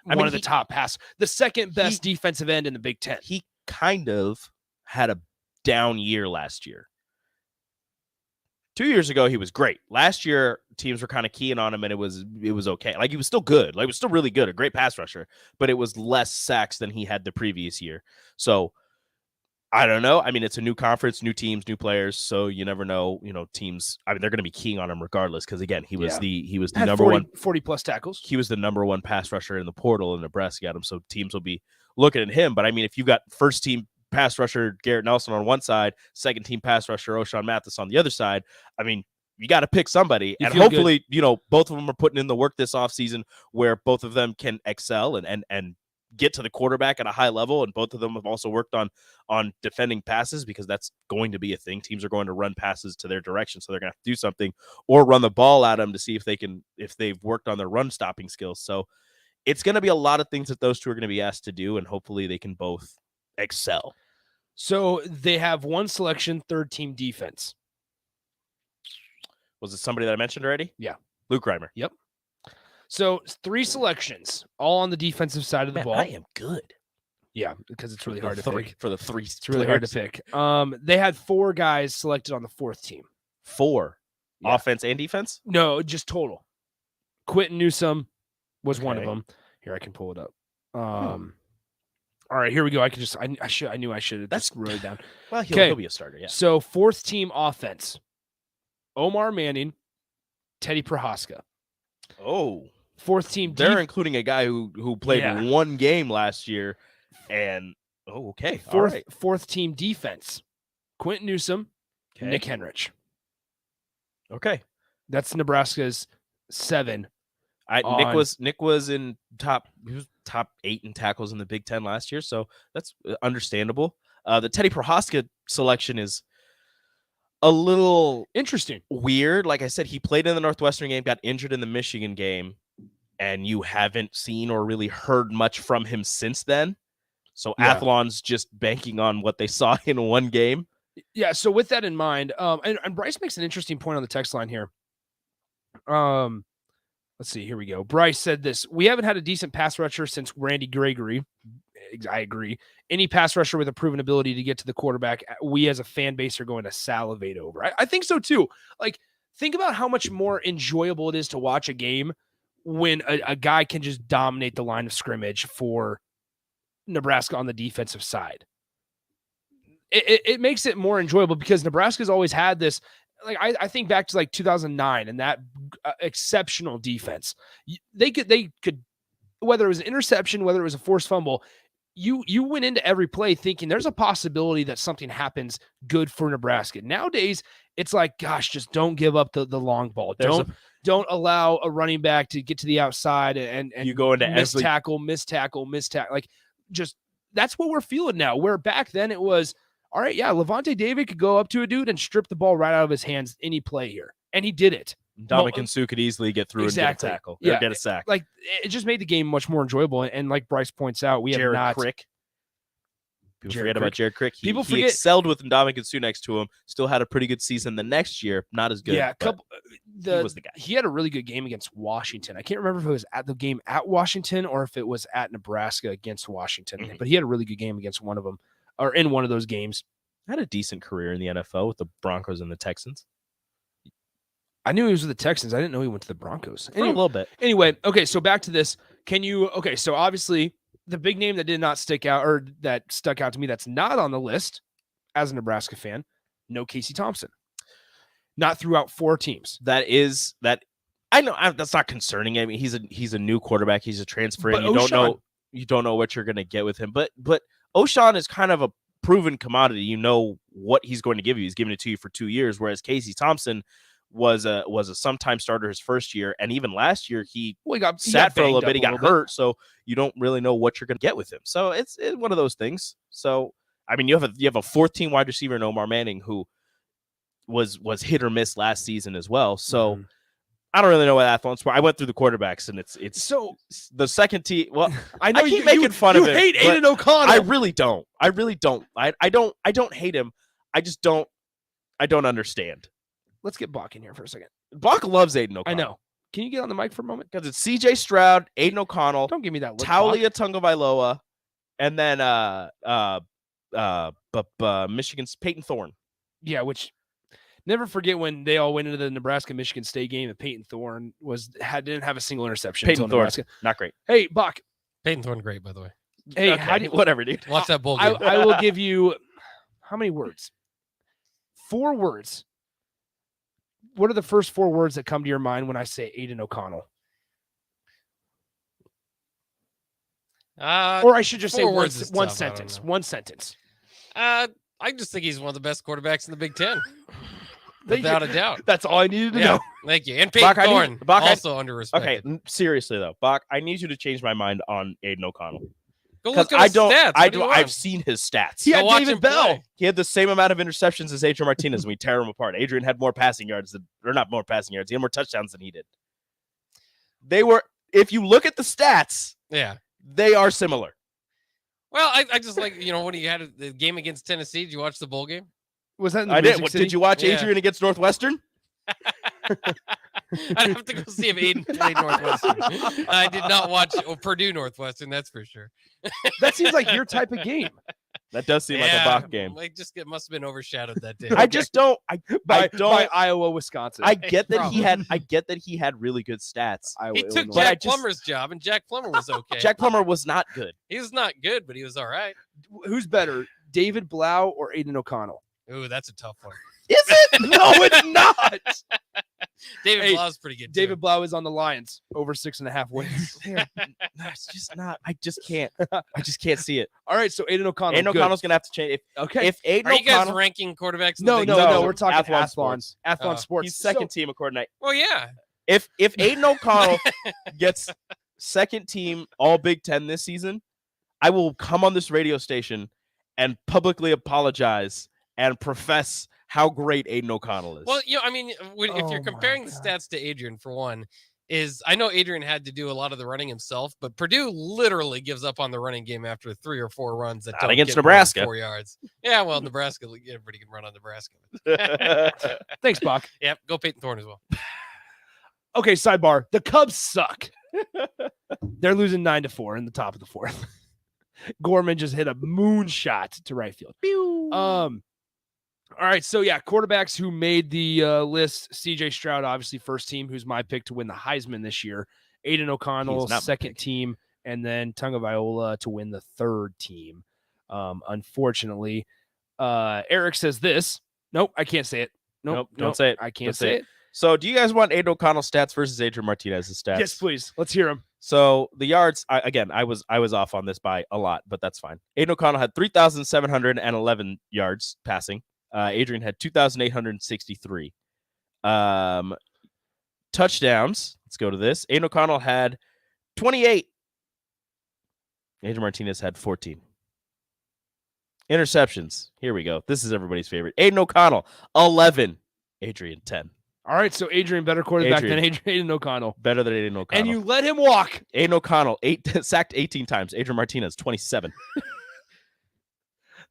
one of the top the second best defensive end in the Big Ten. He kind of had a down year last year. 2 years ago, he was great. Last year, teams were kind of keying on him, and it was okay. Like, he was still good. Like, he was still really good, a great pass rusher, but it was less sacks than he had the previous year. So I don't know. I mean, it's a new conference, new teams, new players, so you never know. Teams. I mean, they're going to be keying on him regardless because again, he was the Had number 40 plus tackles. He was the number one pass rusher in the portal, and Nebraska got him. So teams will be looking at him. But I mean, if you've got first team pass rusher Garrett Nelson on one side, second team pass rusher O'Shawn Mathis on the other side, I mean, you got to pick somebody. And hopefully, both of them are putting in the work this offseason where both of them can excel and get to the quarterback at a high level. And both of them have also worked on defending passes because that's going to be a thing. Teams are going to run passes to their direction. So they're going to have to do something or run the ball at them to see if they've worked on their run stopping skills. So it's going to be a lot of things that those two are going to be asked to do. And hopefully they can both excel. So they have one selection, third team defense. Was it somebody that I mentioned already? Yeah. Luke Reimer. Yep. So 3 selections, all on the defensive side of the ball. I am good. Yeah, because it's really hard to pick. For the 3 It's really hard to pick. They had 4 guys selected on the 4th team. 4? Yeah. Offense and defense? No, just total. Quentin Newsome was one of them. Here, I can pull it up. All right, here we go. I knew I should have just wrote it down. Well, he'll be a starter, yeah. So 4th team offense. Omar Manning, Teddy Prohaska. Oh. 4th team They're including a guy who played one game last year. And, okay. Fourth team defense. Quentin Newsome, Nick Henrich. Okay. That's Nebraska's 7. Nick was in top 8 in tackles in the Big Ten last year, so that's understandable. The Teddy Prohaska selection is a little interesting, weird. Like I said, he played in the Northwestern game, got injured in the Michigan game, and you haven't seen or really heard much from him since then. So Athlon's just banking on what they saw in one game. Yeah. So with that in mind, and Bryce makes an interesting point on the text line here. Let's see. Here we go. Bryce said this: we haven't had a decent pass rusher since Randy Gregory. I agree. Any pass rusher with a proven ability to get to the quarterback, we as a fan base are going to salivate over. I think so too. Like, think about how much more enjoyable it is to watch a game when a guy can just dominate the line of scrimmage for Nebraska on the defensive side. It makes it more enjoyable because Nebraska's always had this. Like I think back to like 2009 and that exceptional defense. They could, whether it was an interception, whether it was a forced fumble, you went into every play thinking there's a possibility that something happens good for Nebraska. Nowadays, it's like, gosh, just don't give up the long ball. Don't allow a running back to get to the outside and you go into miss tackle. Like, just that's what we're feeling now. Where back then it was, all right, yeah, Levante David could go up to a dude and strip the ball right out of his hands any play here. And he did it. Dominican Sue could easily get through and get a tackle. Yeah, get a sack. Like, it just made the game much more enjoyable. And like Bryce points out, we Jared have not. Crick. People forget about Jared Crick. He forget, excelled with Dominican Sue next to him. Still had a pretty good season the next year. Not as good. Yeah, he was the guy. He had a really good game against Washington. I can't remember if it was at the game at Washington or if it was at Nebraska against Washington. But he had a really good game against one of them, or in one of those games. Had a decent career in the NFL with the Broncos and the Texans. I knew he was with the Texans. I didn't know he went to the Broncos. A little bit. Anyway, okay, so back to this. So obviously the big name that did not stick out or that stuck out to me that's not on the list as a Nebraska fan, no Casey Thompson. Not throughout 4 teams. I know that's not concerning. I mean, he's a new quarterback. He's a transfer in. You don't know what you're going to get with him. But O'Shawn is kind of a proven commodity. You know what he's going to give you. He's giving it to you for 2 years, whereas Casey Thompson was a sometime starter his first year, and even last year he sat for a little bit. He got hurt, so you don't really know what you're going to get with him. So it's one of those things. So I mean, you have a 14 wide receiver in Omar Manning who was hit or miss last season as well. So I don't really know what Athlon's for. I went through the quarterbacks, and it's so the second team. Well, I know I keep making fun of it. You hate Aiden O'Connell. I really don't. I don't hate him. I just don't. I don't understand. Let's get Bach in here for a second. Bach loves Aiden O'Connell. I know. Can you get on the mic for a moment? Because it's C.J. Stroud, Aiden O'Connell. Don't give me that look, Taulia Tagovailoa, and then Michigan's Peyton Thorne. Yeah, which never forget when they all went into the Nebraska-Michigan State game and Peyton Thorne didn't have a single interception. Peyton Thorne, not great. Hey, Bach. Peyton Thorne, great, by the way. Hey, okay, whatever, dude. Watch that bowl game. I will give you How many words? 4 words. What are the first 4 words that come to your mind when I say Aiden O'Connell? Or I should just say one sentence. One sentence. I just think he's one of the best quarterbacks in the Big Ten. Without a doubt. That's all I needed to know. Thank you. And Peyton Thorne, also under respect. Okay, seriously though, Bach, I need you to change my mind on Aiden O'Connell. Go look at his stats. I've seen his stats. He had David Bell. He had the same amount of interceptions as Adrian Martinez, and we tear him apart. Adrian had more passing yards or not more passing yards. He had more touchdowns than he did. They were, if you look at the stats, they are similar. Well, I just like, when he had the game against Tennessee, did you watch the bowl game? Was that in the I did. Music City? Did you watch Adrian against Northwestern? I'd have to go see if Aiden played Northwestern. I did not watch Purdue Northwestern, that's for sure. That seems like your type of game. That does seem like a Bach game. It must have been overshadowed that day. I just don't. By Iowa, Wisconsin. I get that he had really good stats. He took Jack Plummer's job, and Jack Plummer was okay. Jack Plummer was not good. He was not good, but he was all right. Who's better, David Blau or Aiden O'Connell? Ooh, that's a tough one. Is it? No, it's not. David Blau's pretty good. David Blau is on the Lions over 6.5 wins. It's just not. I just can't see it. All right, so Aiden O'Connell. Aiden O'Connell's gonna have to change. If Aiden Are you guys O'Connell, ranking quarterbacks? No, we're talking Athlon Athlon Sports. Athlon Sports. He's second team according to. Well, yeah. If Aiden O'Connell gets second team All Big Ten this season, I will come on this radio station and publicly apologize and profess how great Aiden O'Connell is. Well, if you're comparing the stats to Adrian, for one, I know Adrian had to do a lot of the running himself, but Purdue literally gives up on the running game after 3 or 4 runs that don't against get more than Nebraska. 4 yards. Yeah, well, Nebraska, everybody can run on Nebraska. Thanks, Bach. Yep, go Peyton Thorne as well. Okay, sidebar. The Cubs suck. They're losing 9-4 in the top of the 4th. Gorman just hit a moonshot to right field. All right, so quarterbacks who made the list: C.J. Stroud, obviously first team, who's my pick to win the Heisman this year. Aiden O'Connell, second team, and then Tagovailoa to win the third team. Unfortunately, Eric says this. Nope, I can't say it. Nope, don't say it. I can't say it. So, do you guys want Aiden O'Connell's stats versus Adrian Martinez's stats? Yes, please. Let's hear them. So the yards, I was off on this by a lot, but that's fine. Aiden O'Connell had 3,711 yards passing. Adrian had 2,863 touchdowns. Let's go to this. Aiden O'Connell had 28. Adrian Martinez had 14. Interceptions. Here we go. This is everybody's favorite. Aiden O'Connell, 11. Adrian, 10. All right, so Adrian, better quarterback than Aiden O'Connell. Better than Aiden O'Connell. And you let him walk. Aiden O'Connell, sacked 18 times. Adrian Martinez, 27.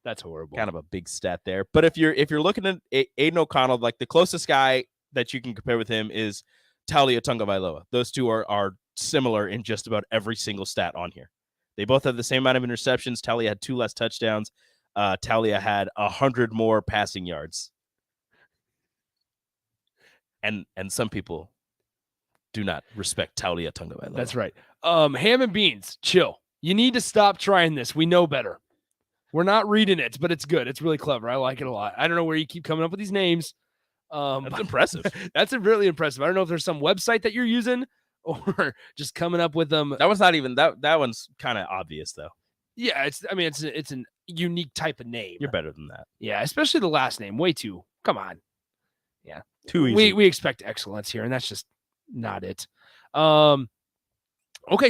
That's horrible. Kind of a big stat there. But if you're looking at Aiden O'Connell, like the closest guy that you can compare with him is Talia Tagovailoa. Those two are similar in just about every single stat on here. They both have the same amount of interceptions. Talia had 2 less touchdowns. Talia had 100 more passing yards. And some people do not respect Talia Tagovailoa. That's right. Ham and beans, chill. You need to stop trying this. We know better. We're not reading it, but it's good. It's really clever. I like it a lot. I don't know where you keep coming up with these names. That's impressive. That's really impressive. I don't know if there's some website that you're using or just coming up with them. That one's not even that one's kind of obvious though. Yeah, it's a unique type of name. You're better than that. Yeah, especially the last name. Way too. Come on. Yeah. Too easy. We expect excellence here, and that's just not it. Okay,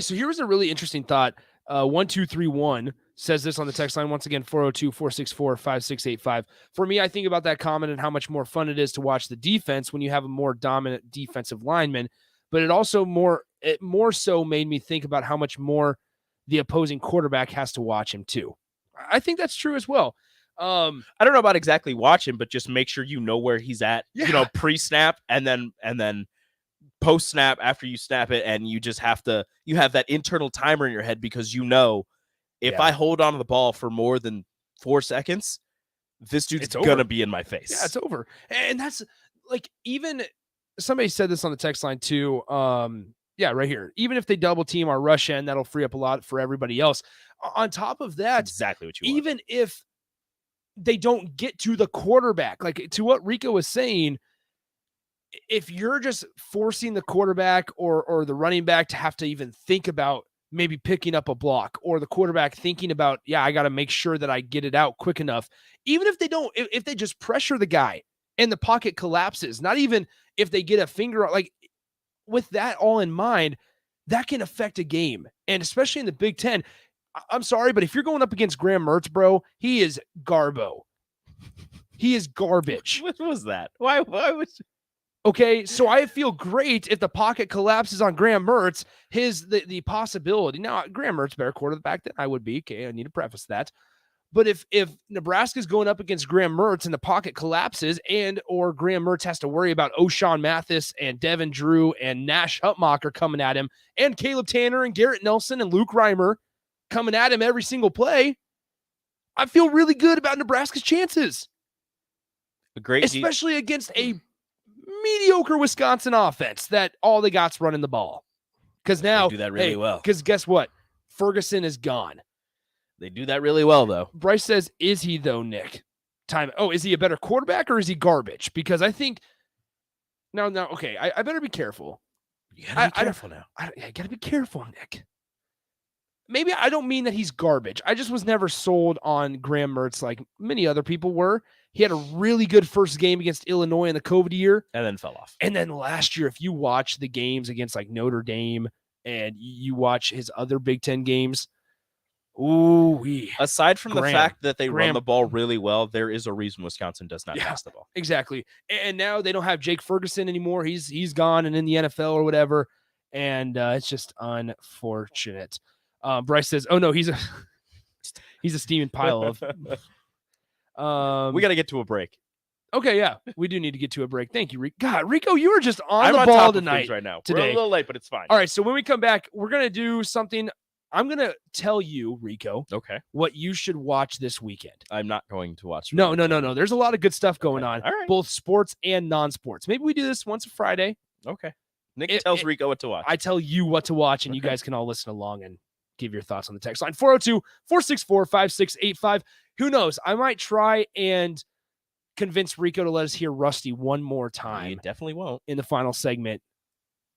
so here was a really interesting thought. 1231 says this on the text line. Once again, 402-464-5685. For me, I think about that comment and how much more fun it is to watch the defense when you have a more dominant defensive lineman. But it also more so made me think about how much more the opposing quarterback has to watch him too. I think that's true as well. I don't know about exactly watch him, but just make sure you know where he's at, pre-snap and then post-snap after you snap it, and you just have that internal timer in your head because if I hold on to the ball for more than 4 seconds, this dude's going to be in my face. Yeah, it's over. And that's like, even somebody said this on the text line too. Right here. Even if they double team our rush end, that'll free up a lot for everybody else. On top of that, exactly what you want. Even if they don't get to the quarterback. Like, to what Rico was saying, if you're just forcing the quarterback or the running back to have to even think about maybe picking up a block, or the quarterback thinking about, I got to make sure that I get it out quick enough. Even if they don't, if they just pressure the guy and the pocket collapses, not even if they get a finger, like, with that all in mind, that can affect a game. And especially in the Big Ten, I'm sorry, but if you're going up against Graham Mertz, bro, he is garbo. He is garbage. What was that? Why was... Okay, so I feel great if the pocket collapses on Graham Mertz, the possibility. Now, Graham Mertz better quarterback than I would be. Okay, I need to preface that. But if Nebraska's going up against Graham Mertz and the pocket collapses, or Graham Mertz has to worry about O'Shawn Mathis and Devin Drew and Nash Hutmacher coming at him, and Caleb Tanner and Garrett Nelson and Luke Reimer coming at him every single play, I feel really good about Nebraska's chances. Especially against a mediocre Wisconsin offense that all they got's running the ball. Because now, they do that really well. Because guess what? Ferguson is gone. They do that really well, though. Bryce says, is he, though, Nick? Is he a better quarterback, or is he garbage? Because I think, okay, I better be careful. You gotta be careful now. I gotta be careful, Nick. Maybe I don't mean that he's garbage. I just was never sold on Graham Mertz like many other people were. He had a really good first game against Illinois in the COVID year. And then fell off. And then last year, if you watch the games against like Notre Dame and you watch his other Big Ten games, aside from the fact that they run the ball really well, there is a reason Wisconsin does not pass the ball. Exactly. And now they don't have Jake Ferguson anymore. He's gone and in the NFL or whatever. And it's just unfortunate. Bryce says, "Oh no, he's a steaming pile of." We got to get to a break. Okay, yeah, we do need to get to a break. Thank you, Rico. God, Rico, you are just on the ball tonight. Right now, today. We're a little late, but it's fine. All right, so when we come back, we're gonna do something. I'm gonna tell you, Rico, what you should watch this weekend. I'm not going to watch. No. There's a lot of good stuff going on, All right. both sports and non-sports. Maybe we do this once a Friday. Okay. Nick tells Rico what to watch. I tell you what to watch, and you guys can all listen along and give your thoughts on the text line. 402-464-5685. Who knows? I might try and convince Rico to let us hear Rusty one more time. You definitely won't. In the final segment.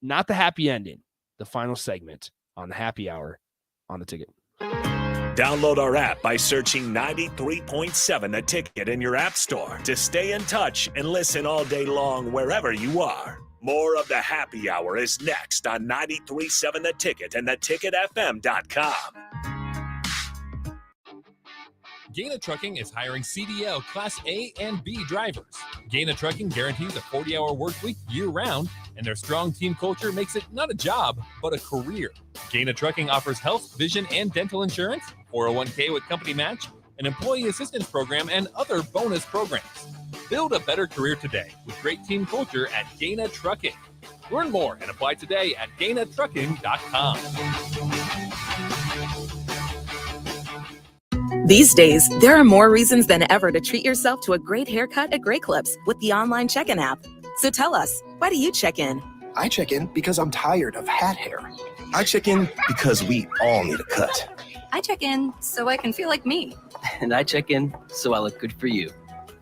Not the happy ending. The final segment on the happy hour on the ticket. Download our app by searching 93.7 The Ticket in your app store to stay in touch and listen all day long wherever you are. More of the happy hour is next on 93.7 The Ticket and theticketfm.com. Gaina Trucking is hiring CDL Class A and B drivers. Gaina Trucking guarantees a 40-hour work week year-round, and their strong team culture makes it not a job, but a career. Gaina Trucking offers health, vision, and dental insurance, 401k with company match, an employee assistance program, and other bonus programs. Build a better career today with great team culture at Gaina Trucking. Learn more and apply today at GainaTrucking.com. These days, there are more reasons than ever to treat yourself to a great haircut at Great Clips with the online check-in app. So tell us, why do you check in? I check in because I'm tired of hat hair. I check in because we all need a cut. I check in so I can feel like me. And I check in so I look good for you.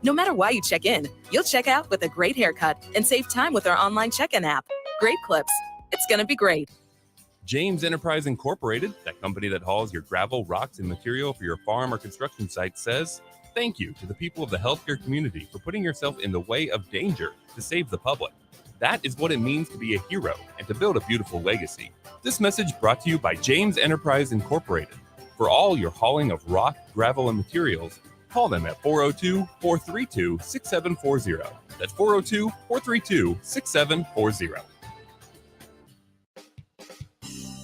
No matter why you check in, you'll check out with a great haircut and save time with our online check-in app. Great Clips. It's going to be great. James Enterprise Incorporated, that company that hauls your gravel, rocks, and material for your farm or construction site, says, thank you to the people of the healthcare community for putting yourself in the way of danger to save the public. That is what it means to be a hero and to build a beautiful legacy. This message brought to you by James Enterprise Incorporated. For all your hauling of rock, gravel, and materials, call them at 402-432-6740. That's 402-432-6740.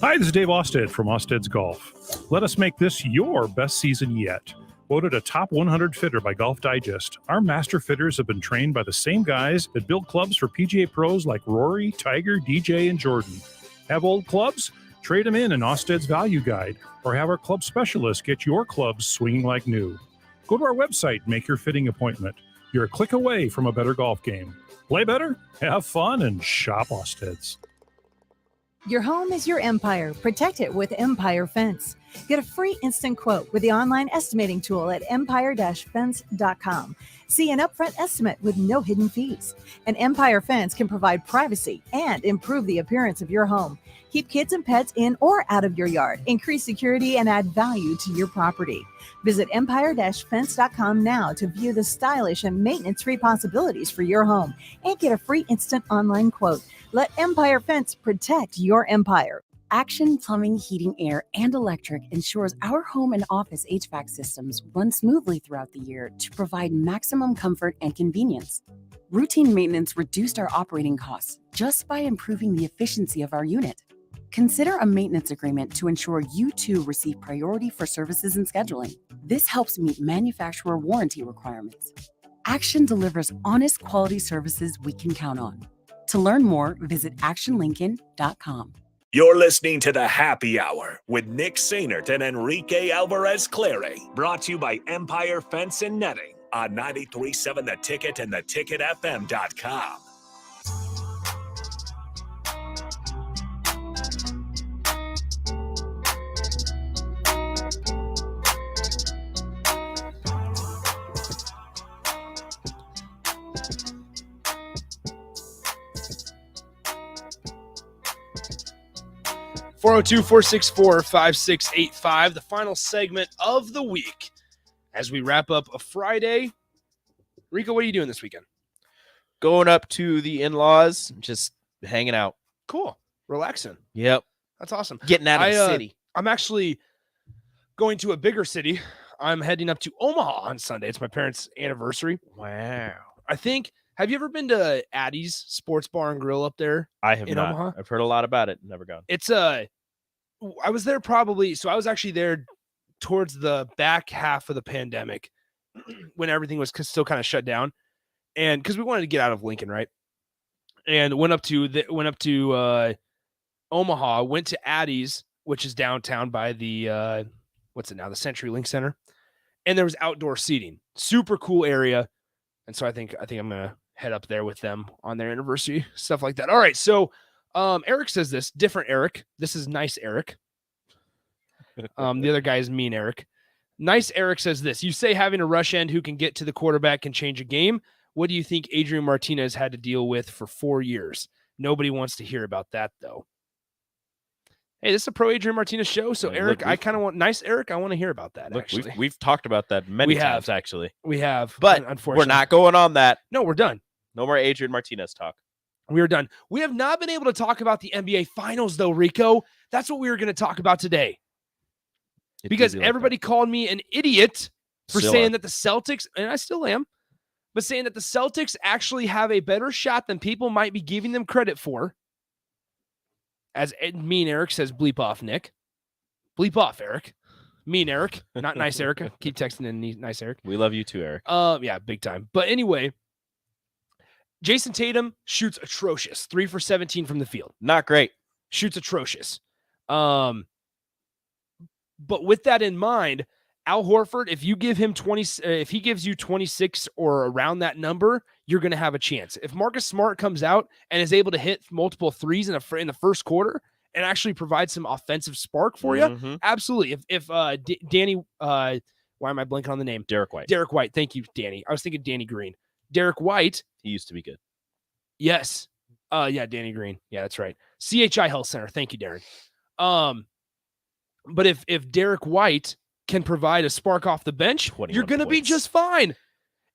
Hi, this is Dave Osted from Osted's Golf. Let us make this your best season yet. Voted a top 100 fitter by Golf Digest, our master fitters have been trained by the same guys that build clubs for PGA pros like Rory, Tiger, DJ, and Jordan. Have old clubs? Trade them in Osted's Value Guide, or have our club specialists get your clubs swinging like new. Go to our website and make your fitting appointment. You're a click away from a better golf game. Play better, have fun, and shop Osted's. Your home is your empire. Protect it with Empire Fence. Get a free instant quote with the online estimating tool at empire-fence.com. See an upfront estimate with no hidden fees. An Empire Fence can provide privacy and improve the appearance of your home. Keep kids and pets in or out of your yard. Increase security and add value to your property. Visit empire-fence.com now to view the stylish and maintenance-free possibilities for your home and get a free instant online quote. Let Empire Fence protect your empire. Action Plumbing, Heating, Air, and Electric ensures our home and office HVAC systems run smoothly throughout the year to provide maximum comfort and convenience. Routine maintenance reduced our operating costs just by improving the efficiency of our unit. Consider a maintenance agreement to ensure you too receive priority for services and scheduling. This helps meet manufacturer warranty requirements. Action delivers honest quality services we can count on. To learn more, visit actionlincoln.com. You're listening to the Happy Hour with Nick Sainert and Enrique Alvarez Clary, brought to you by Empire Fence and Netting on 93.7 The Ticket and theticketfm.com. (402-464-5685), the final segment of the week as we wrap up a Friday. Rico, what are you doing this weekend? Going up to the in-laws, just hanging out. Cool. Relaxing. Yep. That's awesome. Getting out of the city. I'm actually going to a bigger city. I'm heading up to Omaha on Sunday. It's my parents' anniversary. Wow. I think, have you ever been to Addie's Sports Bar and Grill up there? I have in not. Omaha? I've heard a lot about it. Never gone. It's I was there probably, so I was actually there towards the back half of the pandemic when everything was still kind of shut down, and because we wanted to get out of Lincoln, right? And went up to Omaha, went to Addie's, which is downtown by the what's it now, the Century Link Center, and there was outdoor seating, super cool area, and so I think I'm gonna head up there with them on their anniversary, stuff like that. All right, so Eric says this, different Eric. This is nice Eric. The other guy is mean Eric. Nice Eric says this. You say having a rush end who can get to the quarterback can change a game. What do you think Adrian Martinez had to deal with for 4 years? Nobody wants to hear about that, though. Hey, this is a pro Adrian Martinez show. So, Eric, look, I kind of want nice Eric. I want to hear about that. Look, actually, we've talked about that many times, actually. We have, but unfortunately, we're not going on that. No, we're done. No more Adrian Martinez talk. We are done. We have not been able to talk about the NBA Finals, though, Rico. That's what we were going to talk about today. Because everybody called me an idiot for saying that the Celtics, and I still am, but saying that the Celtics actually have a better shot than people might be giving them credit for. As mean Eric says, bleep off, Nick. Bleep off, Eric. Mean Eric, not nice Eric. Keep texting in nice Eric. We love you too, Eric. Yeah, big time. But anyway, Jason Tatum shoots atrocious. 3 for 17 from the field. Not great. Shoots atrocious. But with that in mind, Al Horford, if you give him 20, if he gives you 26 or around that number, you're going to have a chance. If Marcus Smart comes out and is able to hit multiple threes in the first quarter and actually provide some offensive spark for you, absolutely. If Danny, why am I blanking on the name? Derek White. Derek White. Thank you, Danny. I was thinking Danny Green. Derek White. He used to be good. Yes. Yeah, Danny Green. Yeah, that's right. CHI Health Center. Thank you, Darren. But if Derek White can provide a spark off the bench, you're going to be just fine.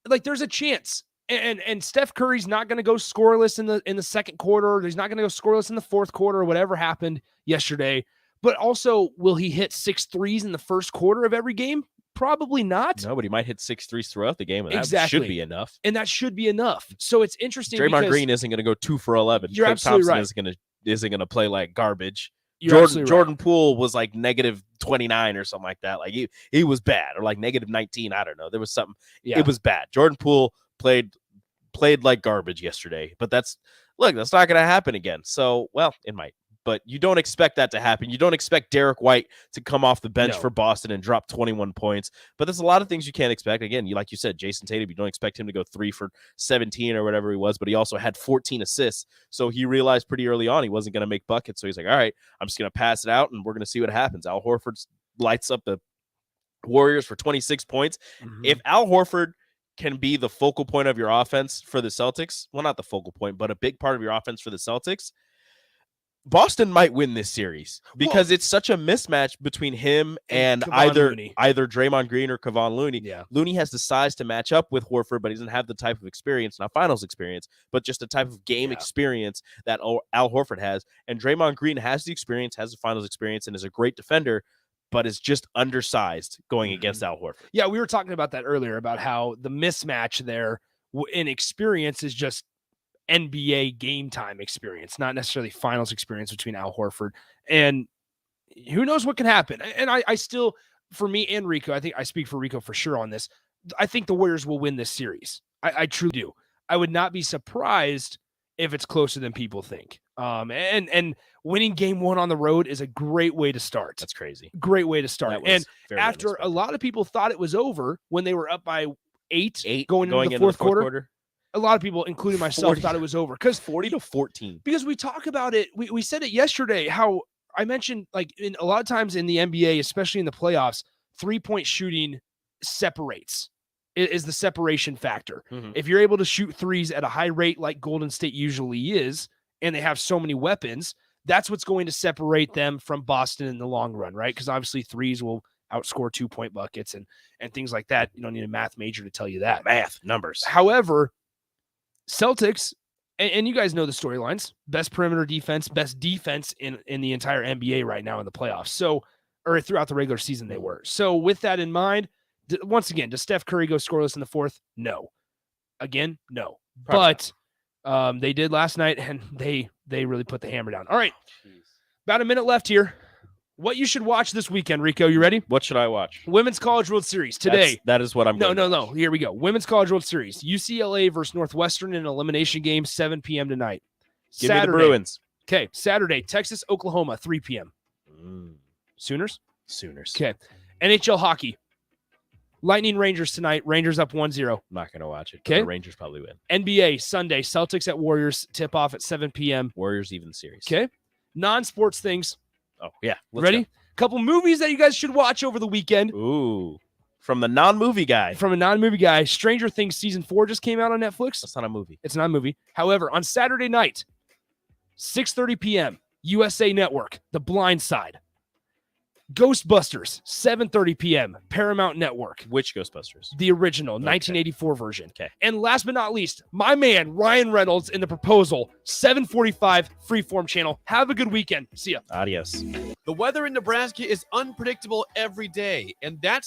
Like, there's a chance. And Steph Curry's not going to go scoreless in the second quarter. He's not going to go scoreless in the fourth quarter or whatever happened yesterday. But also, will he hit 6 threes in the first quarter of every game? Probably not. No, but he might hit 6 threes throughout the game, and exactly. That should be enough. And that should be enough. So it's interesting. Draymond Green isn't going to go 2 for 11. You're Klay absolutely Thompson right. isn't going to play like garbage. Jordan Poole was like negative 29 or something like that. Like he was bad, or like negative 19. I don't know. There was something. Yeah. It was bad. Jordan Poole played like garbage yesterday. But that's not going to happen again. So, well, it might. but you don't expect that to happen. You don't expect Derek White to come off the bench No. for Boston and drop 21 points. But there's a lot of things you can't expect. Again, like you said, Jason Tatum, you don't expect him to go 3 for 17 or whatever he was, but he also had 14 assists. So he realized pretty early on he wasn't going to make buckets. So he's like, all right, I'm just going to pass it out and we're going to see what happens. Al Horford lights up the Warriors for 26 points. If Al Horford can be the focal point of your offense for the Celtics, well, not the focal point, but a big part of your offense for the Celtics, Boston might win this series because it's such a mismatch between him and either Draymond Green or Kevon Looney. Yeah. Looney has the size to match up with Horford, but he doesn't have the type of experience, not finals experience, but just the type of game experience that Al Horford has. And Draymond Green has the experience, has the finals experience, and is a great defender, but is just undersized going against Al Horford. Yeah, we were talking about that earlier, about how the mismatch there in experience is just NBA game time experience, not necessarily finals experience between Al Horford. And who knows what can happen. And I still, for me and Rico, I think I speak for Rico for sure on this. I think the Warriors will win this series. I truly do. I would not be surprised if it's closer than people think. And winning game 1 on the road is a great way to start. That's crazy. Great way to start. And after a lot of people thought it was over when they were up by 8 going into the fourth quarter. A lot of people, including myself, thought it was over because 40-14. Because we talk about it. We said it yesterday, how I mentioned, like, in a lot of times in the NBA, especially in the playoffs, 3-point shooting separates. Is the separation factor. If you're able to shoot threes at a high rate like Golden State usually is, and they have so many weapons, that's what's going to separate them from Boston in the long run, right? Because obviously threes will outscore 2-point buckets and things like that. You don't need a math major to tell you that. Math, numbers. However, Celtics, and you guys know the storylines, best perimeter defense, best defense in the entire NBA right now in the playoffs. So, or throughout the regular season they were. So with that in mind, once again, does Steph Curry go scoreless in the fourth? No. Again, no. Probably. But they did last night, and they really put the hammer down. All right. About a minute left here. What you should watch this weekend, Rico. You ready? What should I watch? Women's College World Series today. That is what I'm going to watch. Here we go. Women's College World Series. UCLA versus Northwestern in an elimination game, 7 p.m. tonight. Give me the Bruins. Okay. Saturday, Texas, Oklahoma, 3 p.m. Sooners? Sooners. Okay. NHL hockey. Lightning Rangers tonight. Rangers up 1-0. I'm not going to watch it. Okay. The Rangers probably win. NBA Sunday. Celtics at Warriors. Tip off at 7 p.m. Warriors even series. Okay. Non-sports things. Oh, yeah. Ready? Go. Couple movies that you guys should watch over the weekend. Ooh. From the non-movie guy. Stranger Things Season 4 just came out on Netflix. That's not a movie. It's not a movie. However, on Saturday night, 6:30 p.m., USA Network, The Blind Side. Ghostbusters, 7:30 p.m., Paramount Network. Which Ghostbusters? The original, 1984 version. Okay. And last but not least, my man, Ryan Reynolds in The Proposal, 7:45, Freeform channel. Have a good weekend. See ya. Adios. The weather in Nebraska is unpredictable every day, and that's